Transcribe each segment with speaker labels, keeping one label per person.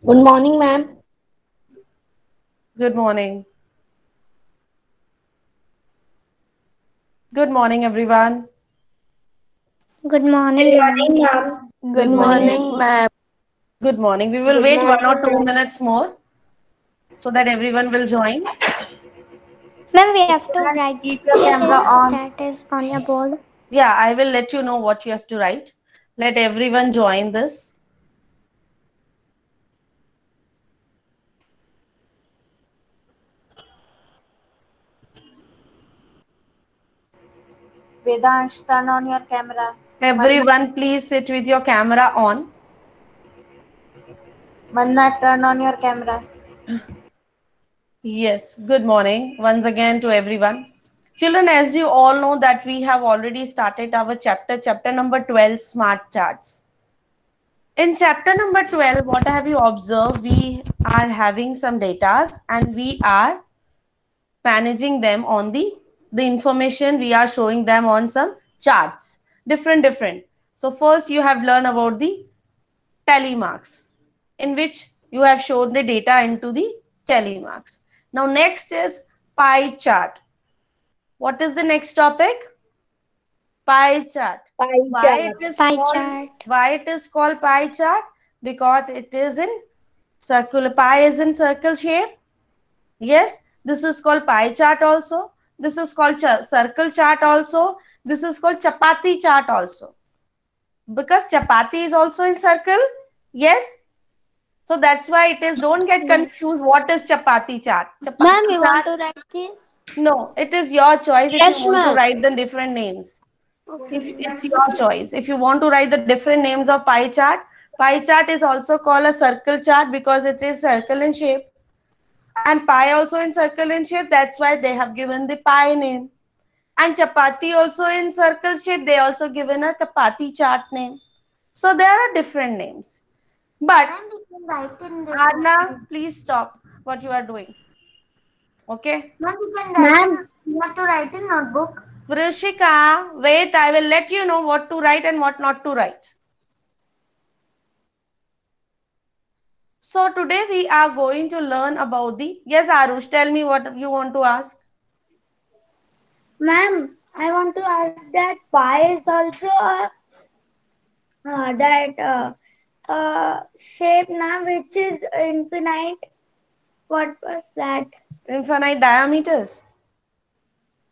Speaker 1: Good morning, ma'am.
Speaker 2: Good morning. Good morning, everyone.
Speaker 3: Good
Speaker 1: Good
Speaker 3: morning,
Speaker 1: morning,
Speaker 3: ma'am.
Speaker 1: ma'am.
Speaker 2: Good
Speaker 4: Good
Speaker 2: morning.
Speaker 4: morning, ma'am.
Speaker 2: Good morning. We will
Speaker 4: Good
Speaker 2: wait
Speaker 4: morning,
Speaker 2: 1 or 2 minutes more so that everyone will join.
Speaker 3: Ma'am, we have to
Speaker 1: Students,
Speaker 3: write
Speaker 1: keep your camera
Speaker 3: this
Speaker 1: on.
Speaker 3: that is on your board.
Speaker 2: Yeah, I will let you know what you have to write. Let everyone join this.
Speaker 1: Vedansh, turn on your camera.
Speaker 2: Everyone, please sit with your camera on.
Speaker 1: Manna, turn on your camera.
Speaker 2: Yes, good morning once again to everyone. Children, as you all know that we have already started our chapter number 12, Smart Charts. In chapter number 12, what have you observed? We are having some data and we are managing them on the information we are showing them on some charts. Different. So first you have learned about the telemarks in which you have shown the data into the telemarks. Now next is pie chart. What is the next topic? Pie chart.
Speaker 4: pie
Speaker 2: Why
Speaker 4: chart.
Speaker 2: it is
Speaker 3: Pie
Speaker 2: called
Speaker 3: chart.
Speaker 2: why it is called pie chart? Because it is in circular. Pie is in circle shape. Yes, this is called pie chart also. This is called circle chart also. This is called chapati chart also. Because chapati is also in circle. Yes. So that's why it is, don't get
Speaker 3: Yes.
Speaker 2: confused. What is chapati chart?
Speaker 1: Ma'am,
Speaker 2: Chapati
Speaker 1: you want
Speaker 2: chart.
Speaker 1: to write this?
Speaker 2: No, it is your choice if you
Speaker 1: Yes,
Speaker 2: want to
Speaker 1: ma'am.
Speaker 2: write the different names. If
Speaker 1: Okay.
Speaker 2: it's your choice. If you want to write the different names of pie chart is also called a circle chart because it is circle in shape. And pie also in circle in shape. That's why they have given the pie name. And chapati also in circle shape. They also given a chapati chart name. So there are different names. But
Speaker 1: Ma'am, you can write in this
Speaker 2: Anna,
Speaker 1: notebook.
Speaker 2: please stop what you are doing. Okay.
Speaker 1: Ma'am, you can write
Speaker 4: Ma'am,
Speaker 1: in. You have to write in notebook.
Speaker 2: Vrishika, wait, I will let you know what to write and what not to write. So today we are going to learn about the, yes, Arush, tell me what you want to ask.
Speaker 4: ma'am, I want to ask that pie is also that shape now which is infinite. What was that?
Speaker 2: Infinite diameters.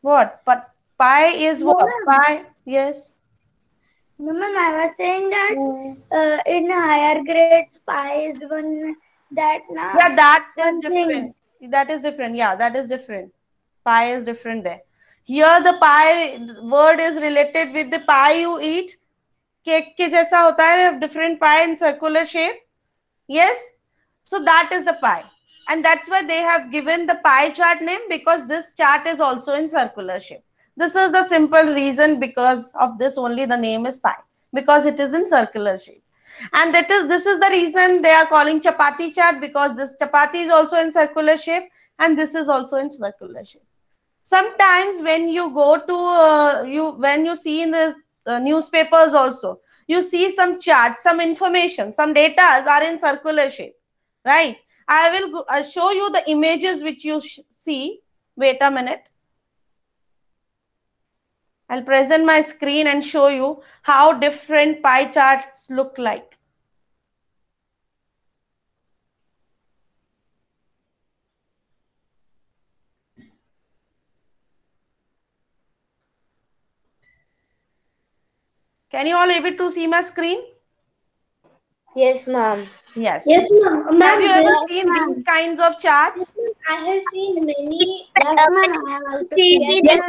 Speaker 2: What? But pi is
Speaker 4: No,
Speaker 2: what?
Speaker 4: ma'am.
Speaker 2: Pi, yes.
Speaker 4: No, ma'am. I was saying that
Speaker 2: Hmm.
Speaker 4: in higher grades, pi is one that na
Speaker 2: Yeah, that is
Speaker 4: one thing.
Speaker 2: different. That is different. Yeah, that is different. Pi is different there. Here the pi word is related with the pie you eat. Cake के जैसा होता है, different pie in circular shape. Yes. So that is the pie. And that's why they have given the pie chart name because this chart is also in circular shape. This is the simple reason because of this only the name is pie because it is in circular shape. And this is the reason they are calling chapati chart because this chapati is also in circular shape and this is also in circular shape. Sometimes when you go to when you see in the newspapers also, you see some charts, some information, some data are in circular shape, right? I will show you the images which you see. Wait a minute. I'll present my screen and show you how different pie charts look like. Can you all able to see my screen?
Speaker 4: Yes, ma'am.
Speaker 2: Yes.
Speaker 1: Yes, ma'am.
Speaker 2: Have you
Speaker 1: Ma'am,
Speaker 2: ever
Speaker 4: Yes,
Speaker 2: seen these
Speaker 4: ma'am.
Speaker 2: kinds of
Speaker 1: yes,
Speaker 2: charts?
Speaker 1: ma'am, I have seen many.
Speaker 4: Yes, ma'am. I have also
Speaker 1: See
Speaker 4: seen.
Speaker 1: yes,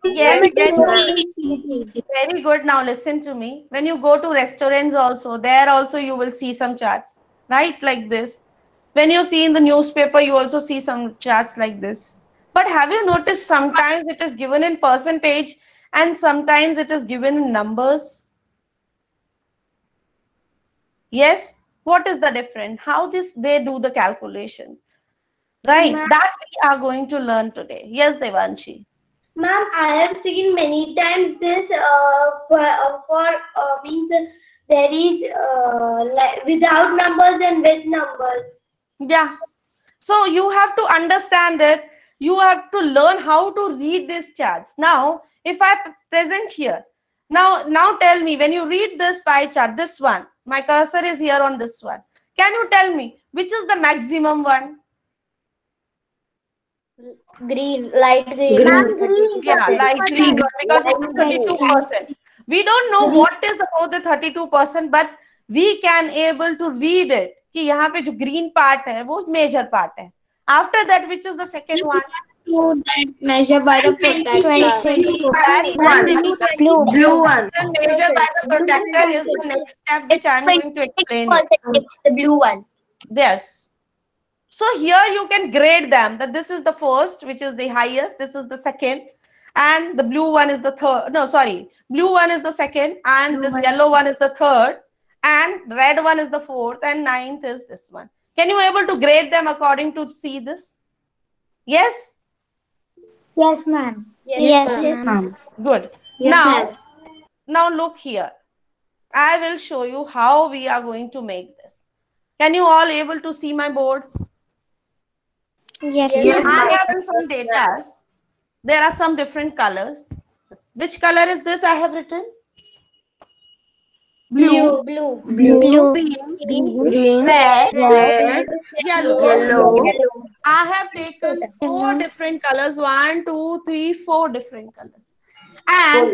Speaker 2: Yes,
Speaker 1: ma'am, it is
Speaker 2: when
Speaker 1: only
Speaker 2: you
Speaker 1: in CT.
Speaker 2: very good. Now listen to me. When you go to restaurants also, there also you will see some charts, right? Like this. When you see in the newspaper, you also see some charts like this. But have you noticed sometimes it is given in percentage and sometimes it is given in numbers? Yes. What is the difference? How this they do the calculation? Right.
Speaker 4: Ma'am,
Speaker 2: That we are going to learn today. Yes, Devanshi.
Speaker 1: Ma'am, I have seen many times this means there is like without numbers and with numbers.
Speaker 2: Yeah. So you have to understand it. You have to learn how to read these charts. Now, if I present here, now tell me, when you read this pie chart, this one, my cursor is here on this one. Can you tell me which is the maximum one?
Speaker 4: Green, light green.
Speaker 2: Yeah, light green one, because it's 32%. We don't know what is about the 32%, but we can able to read it. कि यहाँ पे जो green part है वो major part है. After that, which is the second one?
Speaker 5: Measure by the protector.
Speaker 2: That one.
Speaker 3: Blue
Speaker 2: The measure by the protector is the next step which I am going to explain.
Speaker 4: It's the blue one.
Speaker 2: Yes. So here you can grade them, that this is the first, which is the highest, this is the second, and the blue one is the third. No, sorry. Blue one is the second, and this yellow one is the third, and red one is the fourth, and ninth is this one. Can you able to grade them according to see this? Yes?
Speaker 4: Yes, ma'am.
Speaker 3: Yes,
Speaker 5: ma'am.
Speaker 2: Good. Now look here. I will show you how we are going to make this. Can you all able to see my board?
Speaker 3: Yes,
Speaker 2: I have some data. There are some different colors. Which color is this I have written? Blue,
Speaker 3: Blue,
Speaker 2: green, red, yellow. I have taken 4 different colors. 1, 2, 3, 4 different colors. And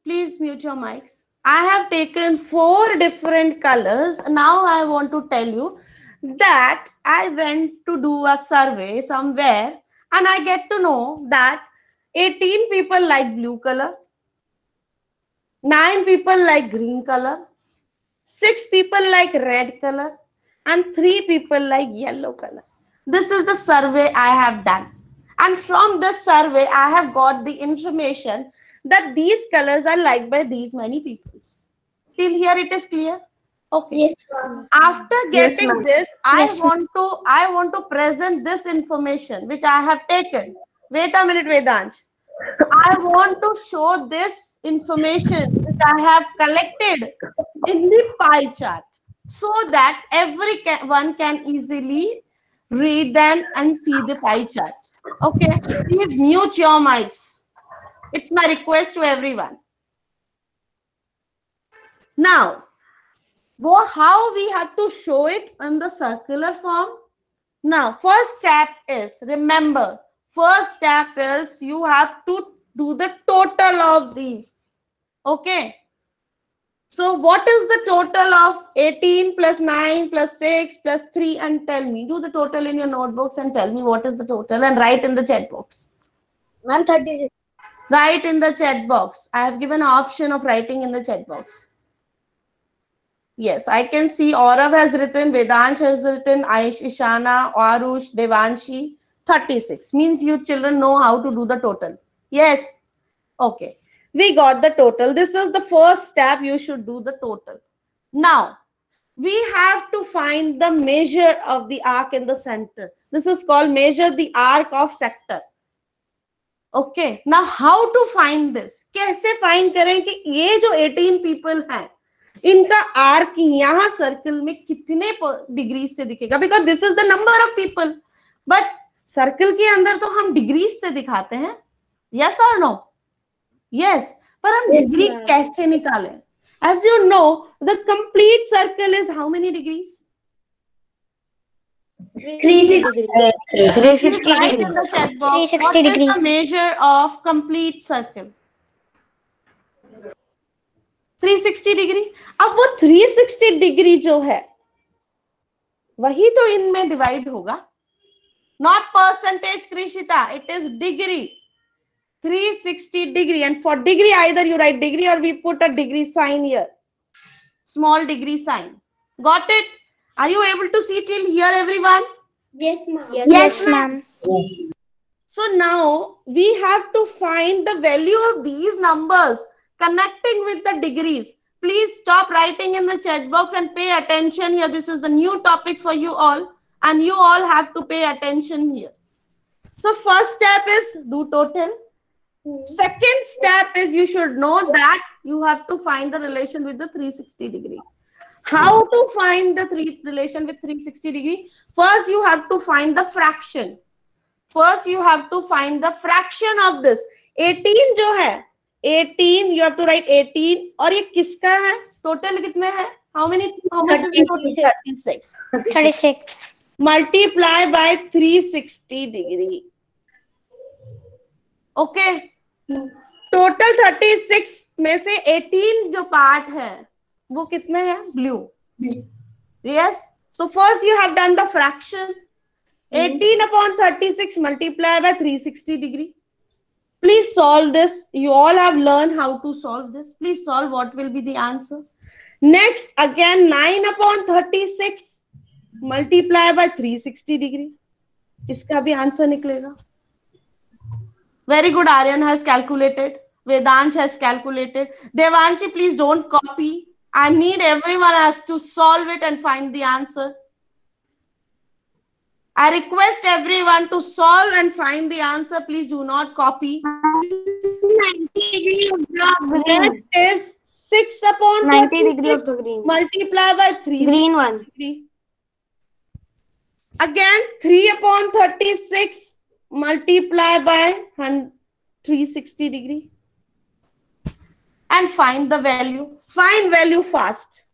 Speaker 2: please mute your mics. I have taken 4 different colors. Now I want to tell you that I went to do a survey somewhere and I get to know that 18 people like blue color, 9 people like green color, 6 people like red color, and 3 people like yellow color. This is the survey I have done. And from this survey, I have got the information that these colors are liked by these many people. Till here it is clear? Okay.
Speaker 1: Yes, ma'am.
Speaker 2: After getting this, I want to present this information which I have taken. Wait a minute, Vedansh. I want to show this information which I have collected in the pie chart so that everyone can easily read them and see the pie chart. Okay, please mute your mics. It's my request to everyone. Now, how we have to show it in the circular form? Now, first step is, remember, first step is you have to do the total of these. Okay. So what is the total of 18 plus 9 plus 6 plus 3, and tell me. Do the total in your notebooks and tell me what is the total and write in the chat box.
Speaker 4: Ma'am, 36.
Speaker 2: Write in the chat box. I have given an option of writing in the chat box. Yes, I can see Aurav has written, Vedansh has written, Aish, Ishana, Arush, Devanshi. 36 means you children know how to do the total. Yes. Okay. We got the total. This is the first step. You should do the total. Now, we have to find the measure of the arc in the center. This is called measure the arc of sector. Okay. Now, how to find this? कैसे find करें कि ये जो 18 people हैं, इनका arc यहाँ circle में कितने डिग्री से दिखेगा? Because this is the number of people. But circle के अंदर तो हम डिग्री से दिखाते हैं. Yes or no? Yes. पर हम डिग्री कैसे निकालें? As you know, the complete circle is how many degrees?
Speaker 1: 360
Speaker 2: Write in the chat box.
Speaker 3: 360
Speaker 2: What is
Speaker 3: degrees.
Speaker 2: the measure of complete circle? 360 degree. अब वो 360 डिग्री जो है वही तो इनमें डिवाइड होगा. Not percentage, Krishita. It is degree. 360 degree. And for degree, either you write degree or we put a degree sign here. Small degree sign. Got it? Are you able to see till here, everyone?
Speaker 1: Yes, ma'am.
Speaker 3: Yes, ma'am.
Speaker 2: So now we have to find the value of these numbers connecting with the degrees. Please stop writing in the chat box and pay attention here. This is the new topic for you all. And you all have to pay attention here. So first step is do total. Second step is you should know that you have to find the relation with the 360 degree. How to find the relation with 360 degree? First you have to find the fraction. First you have to find the fraction of this. 18 जो है 18 you have to write 18 और ये किसका है? Total कितने हैं? How much is the total? 36.
Speaker 3: 36.
Speaker 2: Multiply by 360 degree. Okay. Total 36 में से 18 जो part है वो कितने हैं? Blue. Yes. So first you have done the fraction. 18 upon 36 multiply by 360 degree. Please solve this. You all have learned how to solve this. Please solve what will be the answer. Next, again 9 upon 36 multiply by 360 degree. इसका भी answer निकलेगा. Very good. Aryan has calculated. Vedansh has calculated. Devanshi, please don't copy. I need everyone has to solve it and find the answer. I request everyone to solve and find the answer. Please do not copy.
Speaker 5: 90 degree of the
Speaker 2: Next is 6 upon
Speaker 5: 90 degree of the green.
Speaker 2: multiply by 3.
Speaker 5: Green one.
Speaker 2: Again 3 upon 36 multiply by 360 degree. And find the value. Find value fast.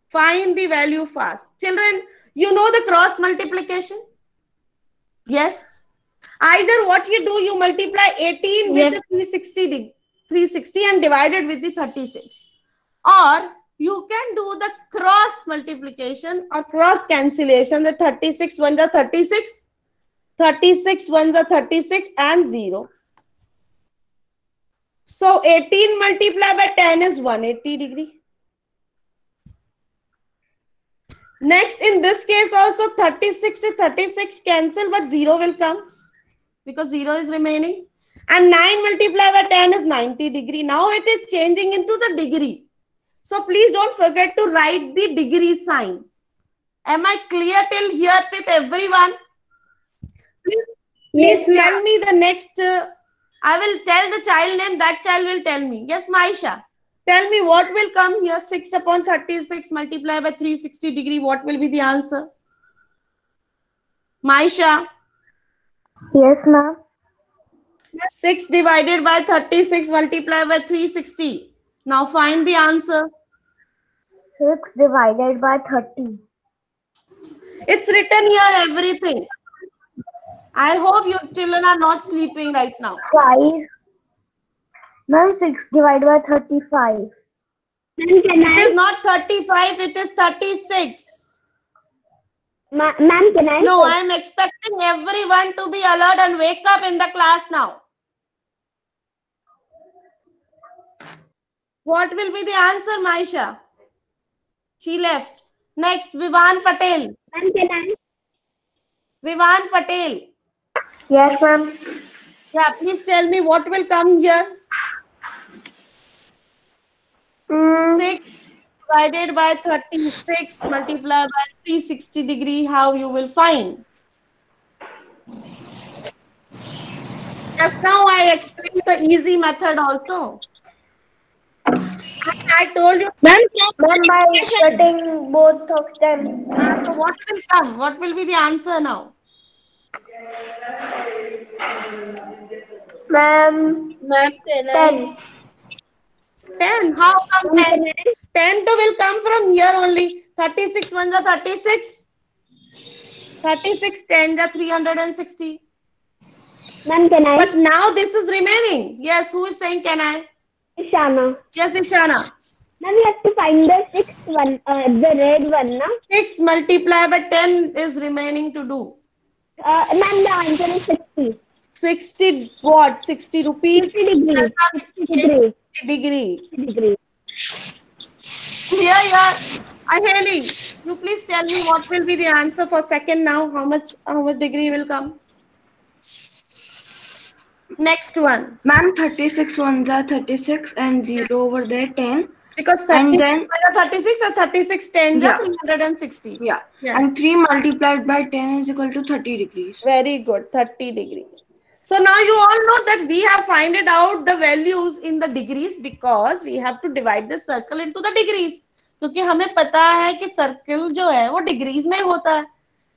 Speaker 2: Find the value fast. Children, you know the cross multiplication? Yes. Either what you do, you multiply 18 with the 360 and divide it with the 36. Or you can do the cross multiplication or cross cancellation. The 36 ones are 36. 36 ones are 36 and 0. So 18 multiplied by 10 is 180 degree. Next, in this case also 36 is 36 cancel, but 0 will come because 0 is remaining. And 9 multiplied by 10 is 90 degree. Now it is changing into the degree. So please don't forget to write the degree sign. Am I clear till here with everyone? Please tell me the next. I will tell the child name. That child will tell me. Yes, Maisha. Tell me what will come here. 6 upon 36 multiplied by 360 degree. What will be the answer? Maisha.
Speaker 4: Yes, ma'am.
Speaker 2: 6 divided by 36 multiplied by 360. Now find the answer.
Speaker 4: 6 divided by 30.
Speaker 2: It's written here everything. I hope you children are not sleeping right now.
Speaker 4: 5. Ma'am, 6 divided by 35.
Speaker 2: It is not 35, it is 36.
Speaker 4: Ma'am, can I?
Speaker 2: No, I am expecting everyone to be alert and wake up in the class now. What will be the answer, Maisha? She left. Next, Vivan Patel.
Speaker 4: Ma'am, can I?
Speaker 2: Vivan Patel.
Speaker 4: Yes, ma'am.
Speaker 2: Yeah, please tell me what will come here. 6 divided by 36 multiplied by 360 degree. How you will find? Just now I explained the easy method also. I told you.
Speaker 4: Ma'am, by splitting both of them.
Speaker 2: So what will come? What will be the answer now?
Speaker 4: Ma'am, 10.
Speaker 2: 10. How come 10? 10 to will come from here only. 36 ones are 36. 36 10s are 360.
Speaker 4: Ma'am, can I?
Speaker 2: But now this is remaining. Yes, who is saying can I?
Speaker 4: Ishana.
Speaker 2: Yes, Ishana.
Speaker 4: Ma'am, you have to find the 6th one, the red one, na?
Speaker 2: 6 multiplied by 10 is remaining to do.
Speaker 4: Ma'am, the answer is 60.
Speaker 2: 60 what? 60 rupees?
Speaker 4: 60 degree.
Speaker 2: 60 degree. Here. Aheli, you please tell me what will be the answer for second now. How much degree will come? Next one.
Speaker 5: Ma'am, 36 ones are 36 and 0 over there 10.
Speaker 2: Because
Speaker 5: And
Speaker 2: 36
Speaker 5: then-
Speaker 2: by 36 and 36 10
Speaker 5: Yeah.
Speaker 2: 360.
Speaker 5: Yeah.
Speaker 2: Yeah.
Speaker 5: And 3 multiplied by 10 is equal to 30 degrees.
Speaker 2: Very good, 30 degrees. So now you all know that we have find it out the values in the degrees because we have to divide the circle into the degrees. क्योंकि हमें पता है कि circle जो है वो degrees में होता है.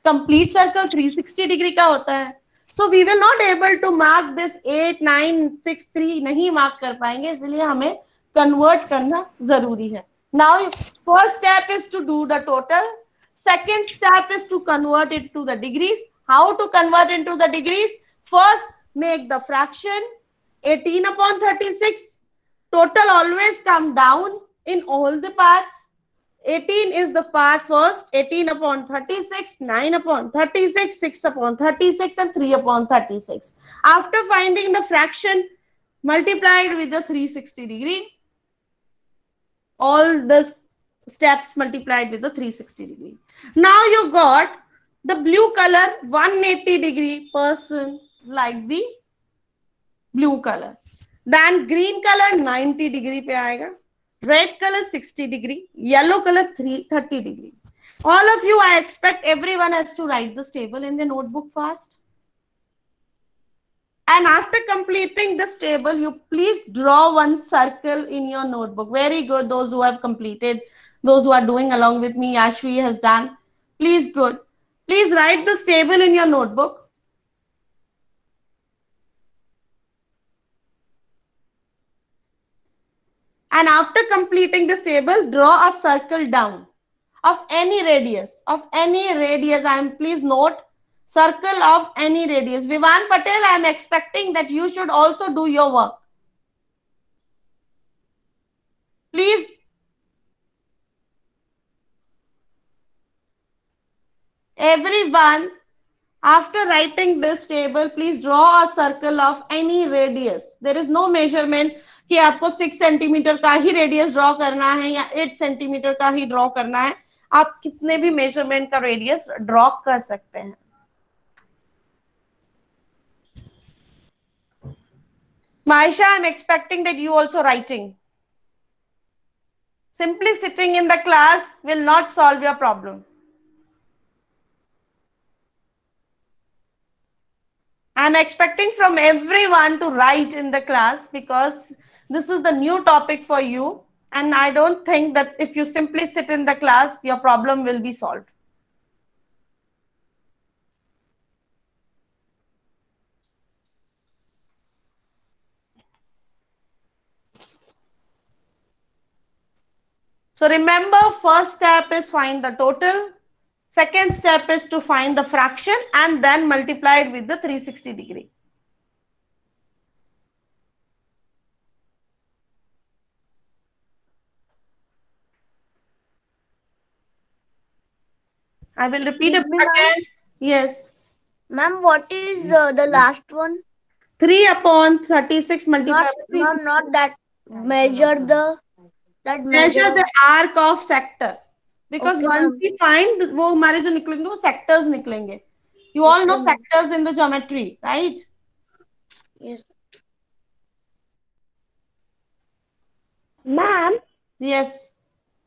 Speaker 2: कंप्लीट सर्कल 360 डिग्री का होता है. So we will not able to mark this 8, 9, 6, 3 नहीं मार्क कर पाएंगे, इसलिए हमें कन्वर्ट करना जरूरी है. Now first step is to do the total. Second step is to convert it to the degrees. How to convert into the degrees? First, make the fraction 18 upon 36. Total always come down in all the parts. 18 is the part first, 18 upon 36, 9 upon 36, 6 upon 36 and 3 upon 36. After finding the fraction, multiplied with the 360 degree, all the steps multiplied with the 360 degree. Now you got the blue color 180 degree person like the blue color. Then green color 90 degree पे आएगा. Red color 60 degree. Yellow color 30 degree. All of you, I expect everyone has to write this table in the notebook fast. And after completing this table, you please draw one circle in your notebook. Very good. Those who have completed, those who are doing along with me, Ashvi has done. Please, good. Please write this table in your notebook. And after completing this table, draw a circle down of any radius. Of any radius, please note, circle of any radius. Vivan Patel, I am expecting that you should also do your work. Please. Everyone, after writing this table, please draw a circle of any radius. There is no measurement कि आपको 6 centimetre का ही radius draw करना है या 8 centimetre का ही draw करना है. आप कितने भी मेजरमेंट का रेडियस ड्रॉ कर सकते हैं. Maisha, I am expecting that you also writing. Simply sitting in the class will not solve your problem. I am expecting from everyone to write in the class because this is the new topic for you. And I don't think that if you simply sit in the class, your problem will be solved. So remember, first step is find the total. Second step is to find the fraction and then multiply it with the 360 degree. I will repeat it again. Yes.
Speaker 4: Ma'am, what is the last one?
Speaker 2: 3 upon 36 multiplied by 360.
Speaker 4: Not that. Measure the.
Speaker 2: Measure the arc of sector. Because
Speaker 4: Okay,
Speaker 2: once
Speaker 4: ma'am.
Speaker 2: we find वो हमारे जो निकलेंगे वो sectors निकलेंगे. You all know sectors in the geometry, right?
Speaker 4: Yes.
Speaker 1: Ma'am,
Speaker 2: Yes.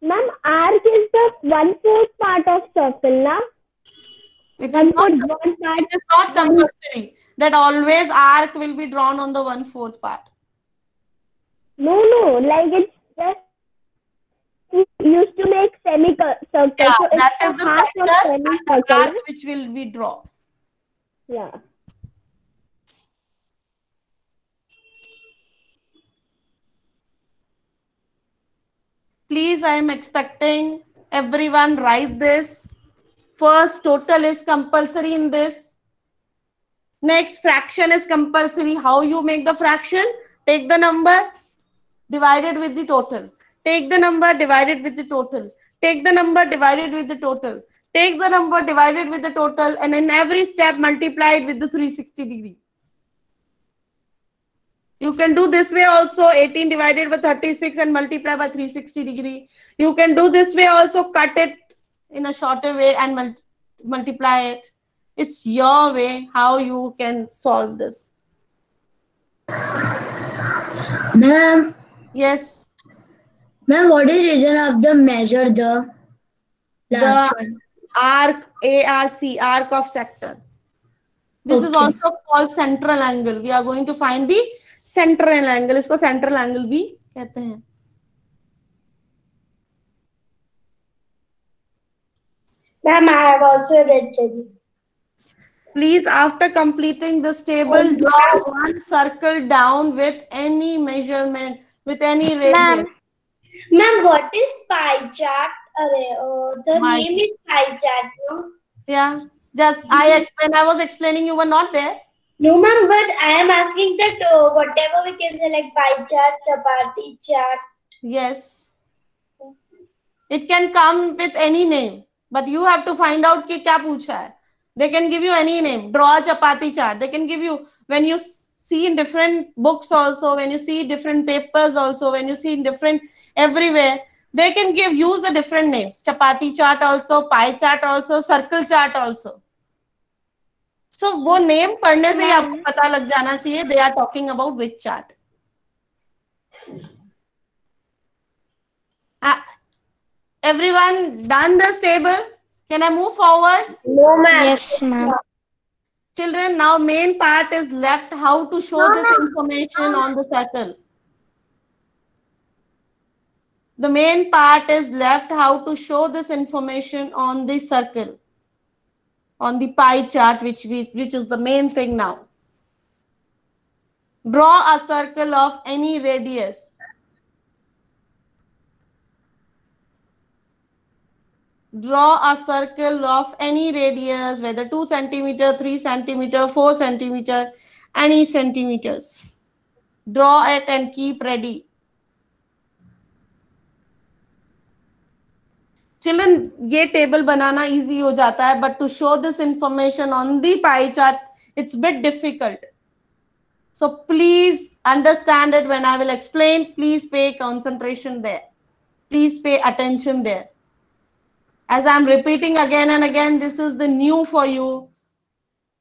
Speaker 1: ma'am, arc is the 1/4 part of circle, na?
Speaker 2: It is not.
Speaker 1: 1/4 part.
Speaker 2: It is not compulsory that always arc will be drawn on the 1/4 part.
Speaker 1: No, like it's just we used to make semicircle.
Speaker 2: Yeah,
Speaker 1: so
Speaker 2: that
Speaker 1: it's
Speaker 2: is the
Speaker 1: half of
Speaker 2: sector and the
Speaker 1: semicircle.
Speaker 2: arc which will be drawn.
Speaker 1: Yeah.
Speaker 2: Please, I am expecting everyone write this. First, total is compulsory in this. Next, fraction is compulsory. How you make the fraction? Take the number divided with the total. Take the number divided with the total. Take the number divided with the total. Take the number divided with the total, and in every step multiply it with the 360 degree. You can do this way also, 18 divided by 36 and multiply by 360 degree. You can do this way also, cut it in a shorter way and multiply it. It's your way how you can solve this.
Speaker 6: Ma'am,
Speaker 2: Yes.
Speaker 6: Ma'am, what is region of the measure the last
Speaker 2: The
Speaker 6: one?
Speaker 2: arc, ARC, arc of sector. This is
Speaker 6: Okay.
Speaker 2: also called central angle. We are going to find the central angle. इसको central angle भी कहते हैं.
Speaker 1: Ma'am, I have also read Cherry.
Speaker 2: Please, after completing this table, draw one circle down with any measurement, with any radius.
Speaker 1: Ma'am, what is pie chart? The
Speaker 2: My-
Speaker 1: name is pie chart, no?
Speaker 2: Yeah, just when I was explaining, you were not there.
Speaker 1: No, ma'am, but I am asking that whatever we can say like pie chart, chapati chart.
Speaker 2: Yes. It can come with any name, but you have to find out कि क्या पूछा है. They can give you any name. Draw a chapati chart. They can give you, when you see in different books also, when you see different papers also, when you see in different everywhere, they can use the different names. Chapati chart also, pie chart also, circle chart also. So वो name पढ़ने से ही आपको पता लग जाना चाहिए they are talking about which chart. Everyone done this table? Can I move forward?
Speaker 1: No, ma'am.
Speaker 3: Yes, ma'am.
Speaker 2: Children, now main part is left, how to show this information on the circle. The main part is left, how to show this information on the circle, on the pie chart, which is the main thing now. Draw a circle of any radius. Draw a circle of any radius, whether 2 centimeter, 3 centimeter, 4 centimeter, any centimeters. Draw it and keep ready. Children, ये table बनाना easy हो जाता है, but to show this information on the pie chart, it's a bit difficult. So please understand it when I will explain. Please pay concentration there. Please pay attention there. As I'm repeating again and again, this is the new for you.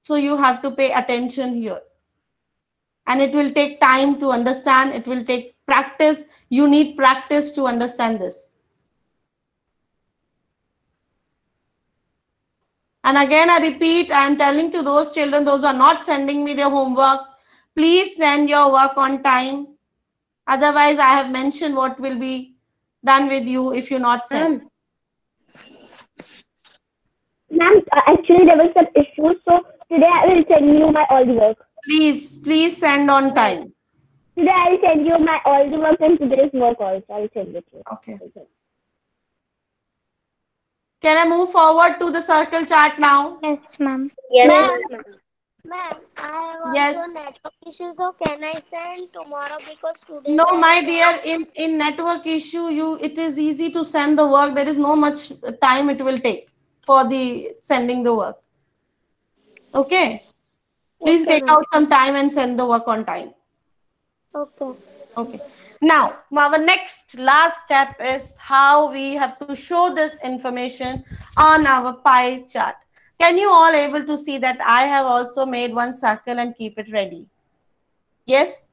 Speaker 2: So you have to pay attention here. And it will take time to understand. It will take practice. You need practice to understand this. And again, I repeat, I am telling to those children, those who are not sending me their homework, please send your work on time. Otherwise, I have mentioned what will be done with you if you not send.
Speaker 4: Ma'am, actually there was some issue, so today I will send you my all the work.
Speaker 2: Please send on time.
Speaker 4: Today I will send you my all the work and today's work also. I will send it to you.
Speaker 2: Okay. Can I move forward to the circle chart now?
Speaker 3: Yes, ma'am.
Speaker 1: Yes,
Speaker 3: Ma'am, I have also
Speaker 2: Yes.
Speaker 3: network issue, so can I send tomorrow because today?
Speaker 2: No, my dear, in network issue, it is easy to send the work. There is no much time it will take for the sending the work. Okay. Please take out some time and send the work on time.
Speaker 3: Okay.
Speaker 2: Okay. Now, our next last step is how we have to show this information on our pie chart. Can you all able to see that I have also made one circle and keep it ready? Yes.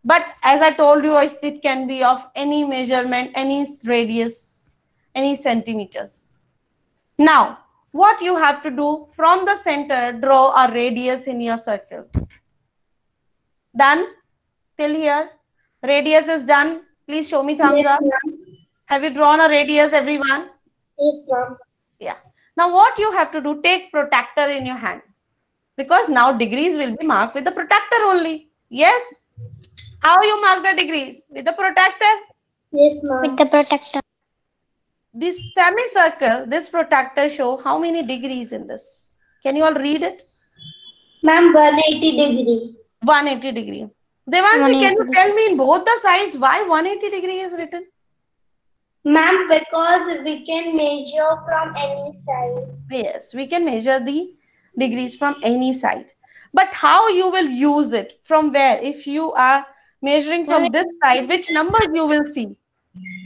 Speaker 2: But as I told you, it can be of any measurement, any radius, any centimeters. Now, what you have to do from the center, draw a radius in your circle. Done? Till here? Radius is done. Please show me thumbs up. Have you drawn a radius, everyone?
Speaker 1: Yes, ma'am.
Speaker 2: Yeah. Now what you have to do, take protractor in your hand. Because now degrees will be marked with the protractor only. Yes? How you mark the degrees? With the protractor?
Speaker 1: Yes, ma'am.
Speaker 3: With the protector.
Speaker 2: This semicircle, this protractor show how many degrees in this. Can you all read it?
Speaker 1: Ma'am, 180 degree.
Speaker 2: 180 degree. Devanshi, can you
Speaker 3: 180
Speaker 2: tell me in both the sides why 180 degree is written?
Speaker 1: Ma'am, because we can measure from any side.
Speaker 2: Yes, we can measure the degrees from any side. But how you will use it? From where? If you are measuring from this side, which numbers you will see?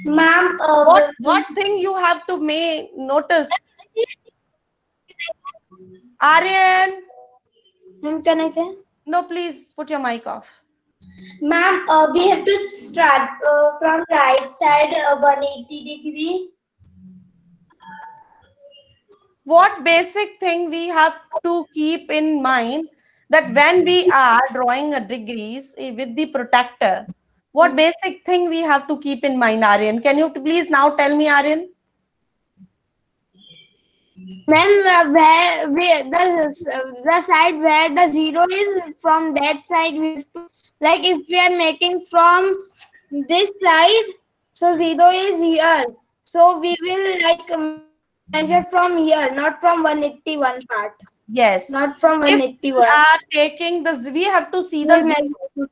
Speaker 1: Ma'am,
Speaker 2: What thing you have to notice? Aryan,
Speaker 5: Ma'am, can I say?
Speaker 2: no, please put your mic off.
Speaker 1: Ma'am, we have to start from right side 180 degree.
Speaker 2: What basic thing we have to keep in mind that when we are drawing a degrees with the protractor, what basic thing we have to keep in mind, Aryan? Can you please now tell me, Aryan?
Speaker 5: Ma'am, the side where the zero is, from that side we have to, like if we are making from this side, so zero is here. So we will like measure from here, not from 181 part.
Speaker 2: Yes.
Speaker 5: Not from
Speaker 2: If
Speaker 5: 181.
Speaker 2: we are taking the, we have to see the zero.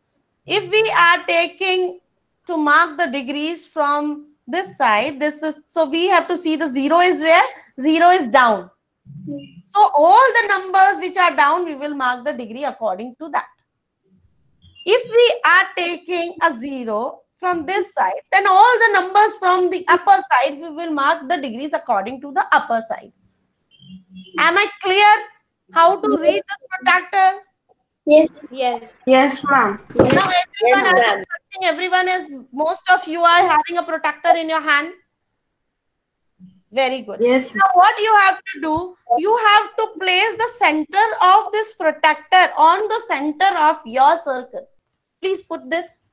Speaker 2: If we are taking to mark the degrees from this side, this is, so we have to see the zero is where? Zero is down. So all the numbers which are down, we will mark the degree according to that. If we are taking a zero from this side, then all the numbers from the upper side, we will mark the degrees according to the upper side. Am I clear how to read this protractor?
Speaker 1: Yes.
Speaker 5: Yes, ma'am.
Speaker 2: Now everyone is, most of you are having a protractor in your hand. Very good.
Speaker 5: Yes.
Speaker 2: Now what you have to do, you have to place the center of this protractor on the center of your circle. Please put this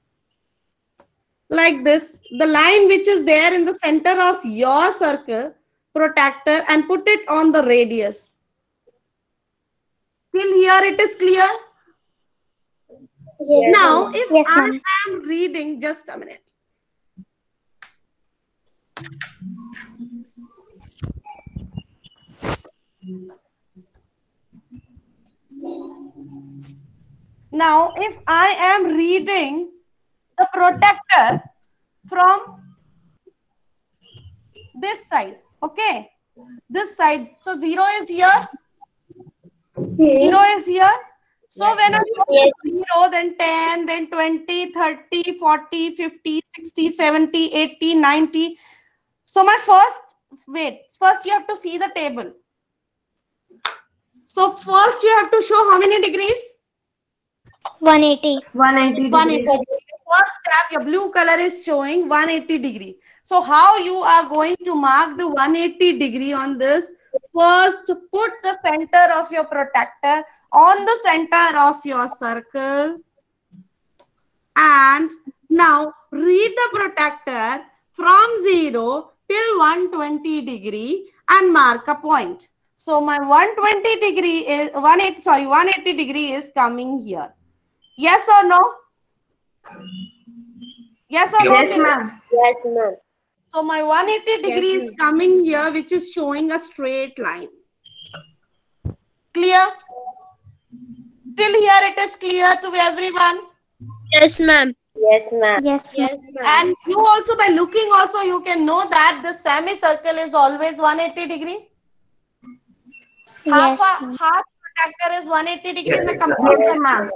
Speaker 2: like this, the line which is there in the center of your circle protractor, and put it on the radius. Till here it is clear?
Speaker 1: Yes.
Speaker 2: Now if
Speaker 4: Yes,
Speaker 2: I
Speaker 4: ma'am.
Speaker 2: am reading, just a minute. Now, if I am reading the protractor from this side, okay, this side, so zero is here, zero is here. So when I put 0, then 10, then 20, 30, 40, 50, 60, 70, 80, 90. So my first you have to see the table. So first you have to show how many degrees?
Speaker 3: 180.
Speaker 5: 180
Speaker 2: 180
Speaker 5: degrees.
Speaker 2: degree. First step, your blue color is showing 180 degree. So how you are going to mark the 180 degree on this? First, put the center of your protractor on the center of your circle. And now read the protractor from 0 till 120 degree and mark a point. So my 120 degree is 180 degree is coming here. Yes or no? Yes or no?
Speaker 5: Yes, ma'am.
Speaker 3: Yes, ma'am.
Speaker 2: So my 180 degree is coming here, which is showing a straight line. Clear? Till here it is clear to everyone.
Speaker 3: Yes, ma'am. Yes, ma'am.
Speaker 4: Yes,
Speaker 3: Yes, ma'am.
Speaker 2: And you also, by looking also, you can know that the semicircle is always 180 degree. Half protractor is 180 degree in the complete
Speaker 5: Yes,
Speaker 2: circle.
Speaker 5: ma'am.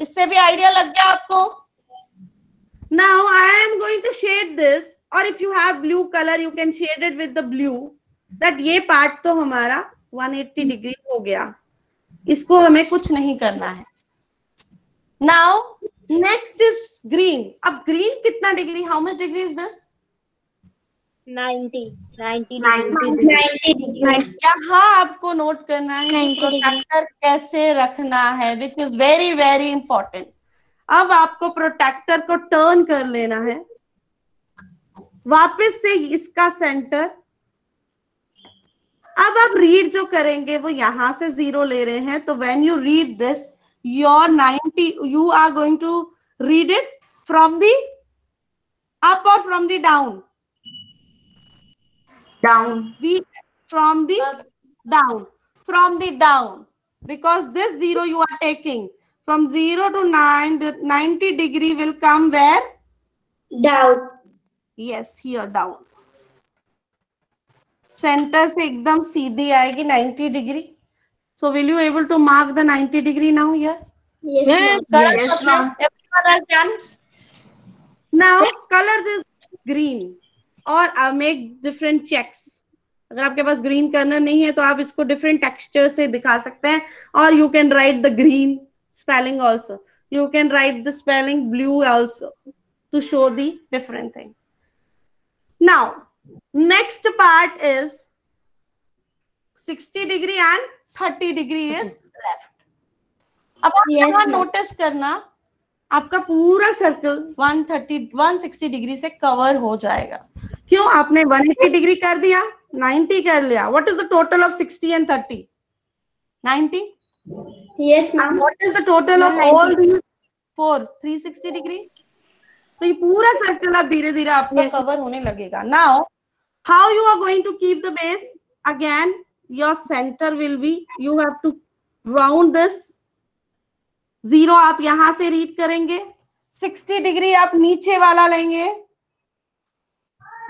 Speaker 2: इससे भी idea लग गया आपको? Now I am going to shade this, or if you have blue color, you can shade it with the blue. That ये part तो हमारा 180 degree हो गया. इसको हमें कुछ नहीं करना है. Now next is green. अब green कितना degree? How much degree is this?
Speaker 3: 90. 90
Speaker 1: 90
Speaker 2: यहाँ आपको नोट करना है कि प्रोट्रैक्टर कैसे रखना है, which is very very important. अब आपको प्रोट्रैक्टर को टर्न कर लेना है, वापस से इसका सेंटर. अब आप रीड जो करेंगे वो यहां से 0 ले रहे हैं, तो when you read this, your 90, you are going to read it from the up or from the down?
Speaker 5: Down.
Speaker 2: From the down. From the down. Because this 0 you are taking. From 0 to 9, the 90 degree will come where?
Speaker 1: down.
Speaker 2: Yes, here down. Center से एकदम सीधी आएगी 90 degree. So will you able to mark the 90 degree now here?
Speaker 1: Yes, ma'am.
Speaker 2: Correct,
Speaker 5: Yes,
Speaker 2: okay?
Speaker 5: ma'am.
Speaker 2: Everyone has done. Now color this green और make different checks. अगर आपके पास green करना नहीं है तो आप इसको different texture से दिखा सकते हैं, or you can write the green spelling also. You can write the spelling blue also to show the different thing. Now, next part is 60 degree and 30 degree is left. अब आप यहाँ notice करना, आपका पूरा सर्कल 160 डिग्री से cover हो जाएगा. क्यों? आपने 180 डिग्री कर दिया, 90 कर लिया. What is the total of 60 and 30? 90.
Speaker 1: Yes, ma'am.
Speaker 2: What is the total of all these four? 360 degree. तो ये पूरा सर्कल अब धीरे धीरे आपका कवर होने लगेगा. Now, how you are going to keep the base? Again, your center will be, you have to round this. 0 आप यहां से रीड करेंगे, 60 डिग्री आप नीचे वाला लेंगे,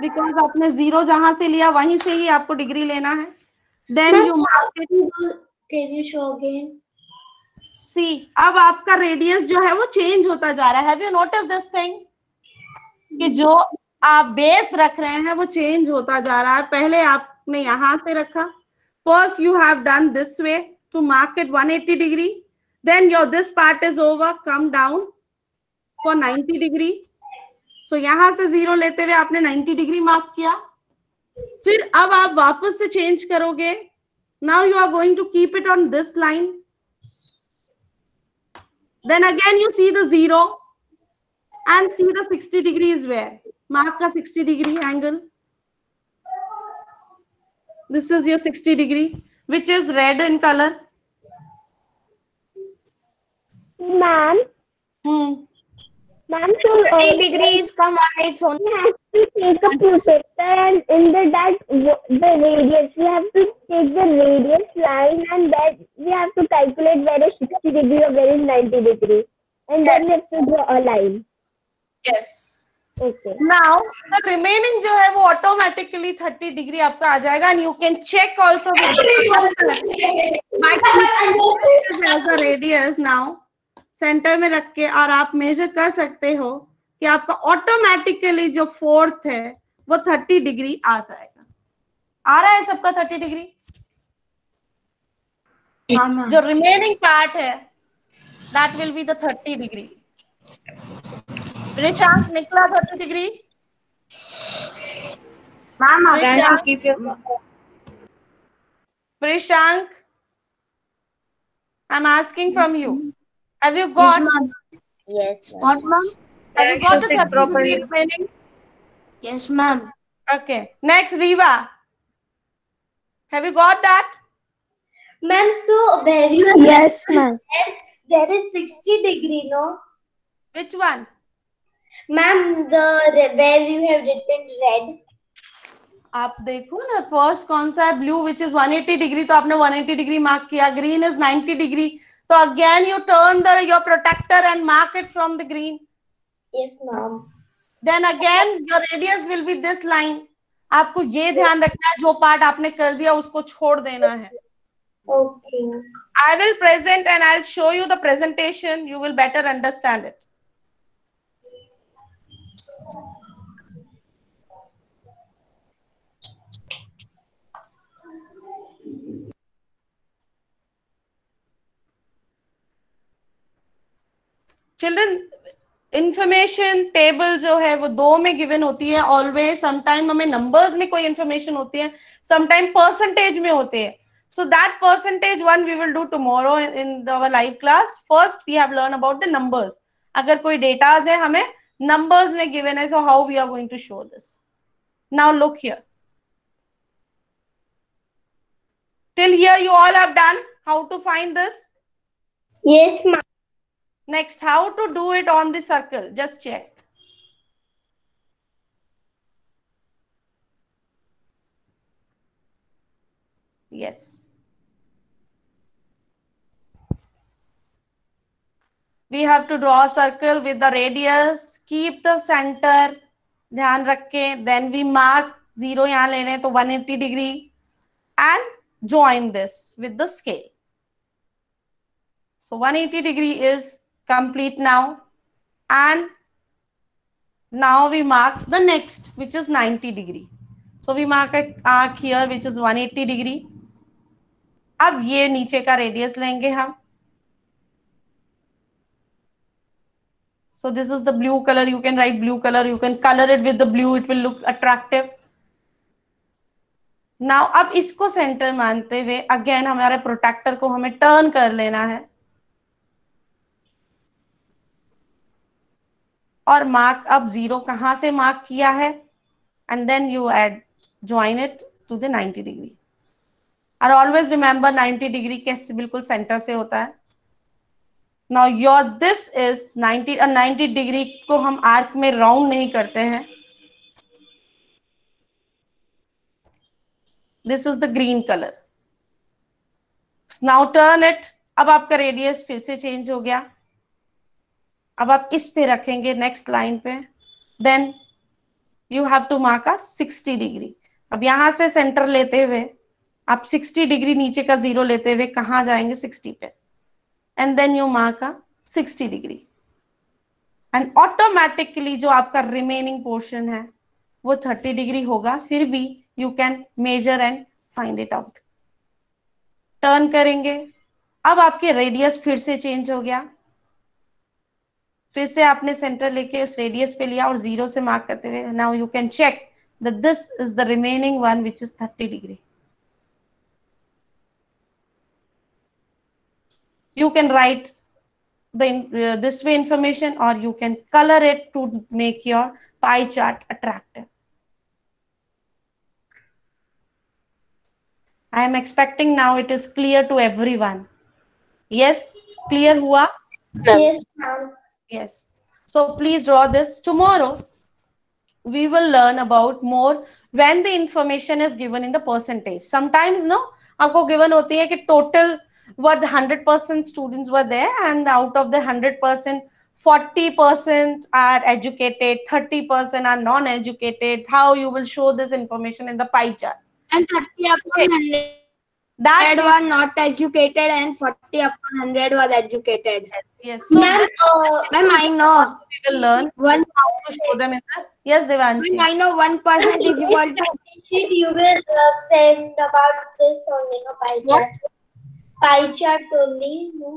Speaker 2: बिकॉज आपने 0 जहां से लिया वहीं से ही आपको डिग्री लेना है. Then you mark it.
Speaker 1: Can you show again?
Speaker 2: See, अब आपका रेडियस जो है वो चेंज होता जा रहा है. Have you notice this thing कि जो आप बेस रख रहे हैं वो चेंज होता जा रहा है. पहले आपने यहां से रखा, first you have done this way to mark it 180 degree. Then your this part is over, come down for 90 degree. So यहाँ से 0 लेते हुए आपने 90 डिग्री मार्क किया. फिर अब आप वापस से चेंज करोगे. Now you are going to keep it on this line. Then again you see the 0 and see the 60 degree is where. Mark का 60 degree angle. This is your 60 degree, which is red in color.
Speaker 4: Ma'am. Ma'am, so
Speaker 5: 30 degrees come on its own.
Speaker 4: we have to take a protector and in that the radius, we have to take the radius line and that we have to calculate where is 60 degree or where is 90 degree. And then we have to draw a line.
Speaker 2: Yes.
Speaker 4: Okay.
Speaker 2: Now the remaining जो है वो automatically 30 degree आपका आ जाएगा. And you can check also with the radius now. Centre में रख के और आप मेजर कर सकते हो कि आपका ऑटोमेटिकली जो फोर्थ है वो 30 डिग्री आ जाएगा. आ रहा है सबका 30 डिग्री? जो रिमेनिंग पार्ट है that will be the 30 degree. Prishank निकला 30 degree? Prishank, I am asking from you. Have you got?
Speaker 3: Yes.
Speaker 2: What, ma'am? Have you got the 30 degree remaining?
Speaker 6: Yes, ma'am.
Speaker 2: Okay. Next, Riva. Have you got that?
Speaker 1: Ma'am, so where you have
Speaker 3: Yes, ma'am.
Speaker 1: there is 60 degree, no?
Speaker 2: Which one?
Speaker 1: Ma'am, where you have written red.
Speaker 2: आप देखो ना, first कौन सा है? Blue, which is 180 degree. तो आपने 180 degree mark किया. Green is 90 degree. So again you turn your protector and mark it from the green.
Speaker 1: Yes, ma'am.
Speaker 2: Then again your radius will be this line. आपको ये ध्यान रखना है, जो part आपने कर दिया उसको छोड़ देना है.
Speaker 1: Okay.
Speaker 2: I will present and I'll show you the presentation. You will better understand it. Children, information table जो है वो 2 में गिवन होती है ऑलवेज. समटाइम हमें नंबर्स में कोई इंफॉर्मेशन होती है, समटाइम परसेंटेज में होते हैं. So that percentage one we will do tomorrow in our live class. First we have learn about the numbers. अगर कोई डेटाज है हमें नंबर्स में गिवन है, so how we are going to show this. Now look here. Till here you all have done how to find this?
Speaker 1: Yes, ma'am.
Speaker 2: Next, how to do it on the circle? Just check. Yes. We have to draw a circle with the radius. Keep the center. ध्यान रख के. Then we mark 0 यहाँ लेने तो 180 degree and join this with the scale. So 180 degree is complete now, and now we mark the next, which is 90 degree. So we mark a arc here which is 180 degree. अब ये नीचे का radius लेंगे हम. So this is the blue color. You can write blue color. You can color it with the blue. It will look attractive. Now अब इसको centre मानते हुए अगेन हमारे प्रोटेक्टर को हमें टर्न कर लेना है और मार्क अब 0 कहां से मार्क किया है and then you add join it to the 90 degree. और ऑलवेज रिमेंबर 90 डिग्री कैसे बिल्कुल सेंटर से होता है. Now your this is 90 degree को हम आर्क में राउंड नहीं करते हैं. This is the green colour. Now turn it. अब आपका रेडियस फिर से चेंज हो गया. अब आप इस पे रखेंगे नेक्स्ट लाइन पे. Then you have to mark a 60 degree. अब यहां से सेंटर लेते हुए आप 60 डिग्री नीचे का 0 लेते हुए कहां जाएंगे 60 पे and then you mark a 60 degree and automatically जो आपका रिमेनिंग पोर्शन है वो 30 डिग्री होगा. फिर भी you can measure and find it out. Turn करेंगे. अब आपके रेडियस फिर से चेंज हो गया. फिर से आपने सेंटर लेके उस रेडियस पे लिया और 0 से मार्क करते हुए now you can check that this is the remaining one which is 30 degree. You can write the this way information or you can color it to make your pie chart attractive. I am expecting now it is clear to everyone. Yes, clear hua?
Speaker 1: Yes, ma'am.
Speaker 2: Yes. So please draw this. Tomorrow we will learn about more when the information is given in the percentage. Sometimes no, आपको given होती है कि total what 100% students were there and out of the 100% 40% are educated, 30% are non-educated. How you will show this information in the pie chart?
Speaker 5: And 30 upon 100
Speaker 2: That
Speaker 5: were not educated and 40 upon 100 was educated.
Speaker 2: yes. So
Speaker 1: Ma'am,
Speaker 2: this
Speaker 5: Ma'am, I know.
Speaker 2: we will learn
Speaker 5: One,
Speaker 2: how to show them in the yes, Devanshi.
Speaker 5: I know 1% is equal to
Speaker 1: sheet you will send about this only, no pie chart. Pie chart only. No?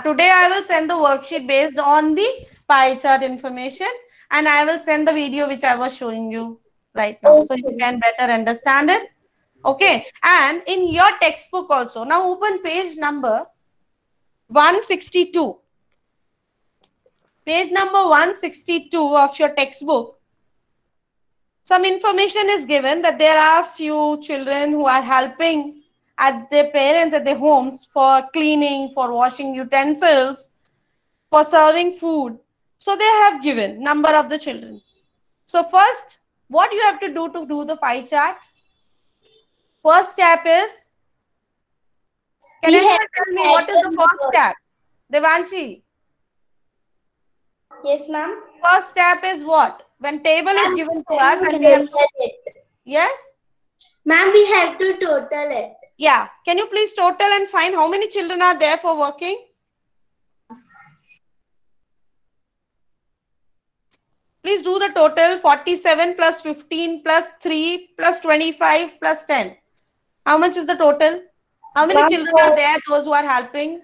Speaker 2: Today I will send the worksheet based on the pie chart information and I will send the video which I was showing you right now. So you can better understand it. Okay. And in your textbook also. Now open page number 162. Page number 162 of your textbook. Some information is given that there are few children who are helping at their parents at their homes for cleaning, for washing utensils, for serving food. So they have given number of the children. So first, what you have to do the pie chart? First step is, can anyone tell me what is the first step? Devanshi.
Speaker 1: Yes, ma'am.
Speaker 2: First step is what? When table is given to us and we have, yes?
Speaker 1: Ma'am, we have to total it.
Speaker 2: Yeah. Can you please total and find how many children are there for working? Please do the total. 47 plus 15 plus 3 plus 25 plus 10. How much is the total? How many children are there, those who are helping?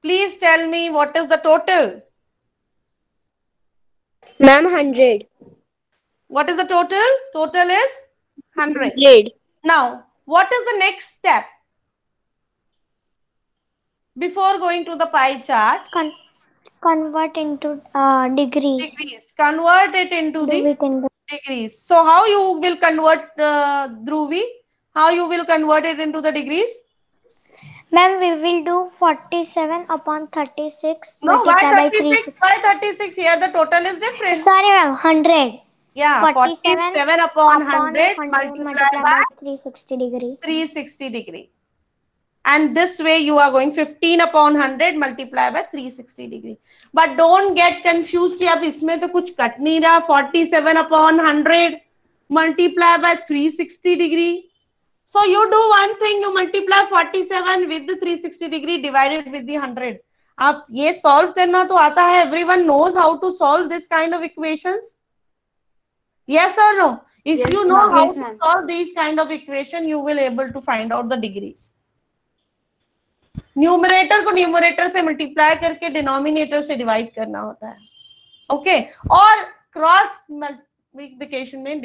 Speaker 2: Please tell me what is the total?
Speaker 3: Ma'am, 100.
Speaker 2: What is the total? Total is 100.
Speaker 3: 100.
Speaker 2: Now, what is the next step? Before going to the pie chart,
Speaker 3: Convert into degrees.
Speaker 2: degrees. Convert it into the degrees. So how you will convert, Dhruvi? How you will convert it into the degrees?
Speaker 3: Ma'am, we will do 47 upon 36
Speaker 2: No, why
Speaker 3: multiplied by
Speaker 2: 36? Why 36? Here the total is different.
Speaker 3: Sorry, ma'am, 100.
Speaker 2: Yeah, 47 upon 100
Speaker 3: multiplied
Speaker 2: multiplied by
Speaker 3: 360 degree.
Speaker 2: 360 degree. And this way you are going 15 upon 100 multiplied by 360 degree. But don't get confused कि अब इसमें तो कुछ cut नहीं रहा. 47 upon 100 multiplied by 360 degree. So you do one thing, you multiply 47 with the 360 degree divided with the 100. आप ये solve करना तो आता है. Everyone knows how to solve this kind of equations. Yes or no? If
Speaker 5: Yes,
Speaker 2: you know
Speaker 5: ma'am.
Speaker 2: how
Speaker 5: Yes,
Speaker 2: to
Speaker 5: ma'am.
Speaker 2: solve these kind of equation, you will able to find out the degree. Numerator को numerator से multiply करके denominator से divide करना होता है. Okay और cross multiplication में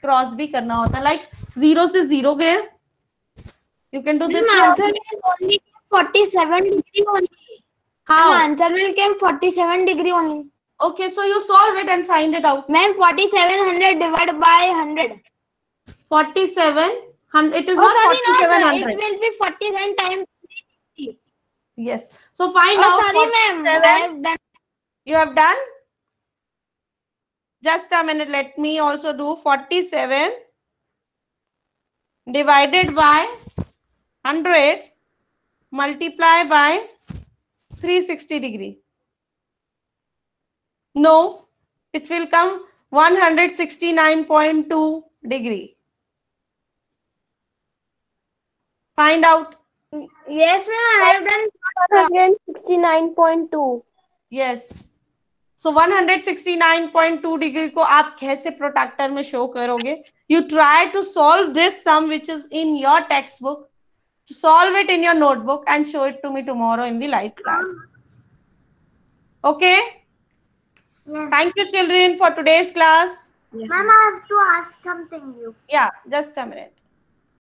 Speaker 2: cross भी करना होता है. लाइक 0 से 0 गए, you can do this.
Speaker 5: Answer is only 47 degree only.
Speaker 2: How?
Speaker 5: Answer will come 47 degree only.
Speaker 2: Okay, so you solve it and find it out.
Speaker 5: Ma'am, 4700 divided by 100.
Speaker 2: 4700. It is
Speaker 5: Oh,
Speaker 2: not
Speaker 5: sorry, not.
Speaker 2: 4700.
Speaker 5: It will be 47 times 360.
Speaker 2: Yes. So find
Speaker 5: Oh,
Speaker 2: out.
Speaker 5: sorry, ma'am. I
Speaker 2: 47.
Speaker 5: have done.
Speaker 2: You have done? Just a minute. Let me also do 47 divided by 100 multiply by 360 degree. No, it will come 169.2 degree. Find out.
Speaker 5: Yes, ma'am. I have done.
Speaker 1: 169.2.
Speaker 2: Yes. So 169.2 degree को आप कैसे protractor में show करोगे? You try to solve this sum which is in your textbook. Solve it in your notebook and show it to me tomorrow in the live class. Okay?
Speaker 3: Yes.
Speaker 2: Thank you, children, for today's class.
Speaker 3: Ma'am, I have to ask something you.
Speaker 2: Yeah, just a minute.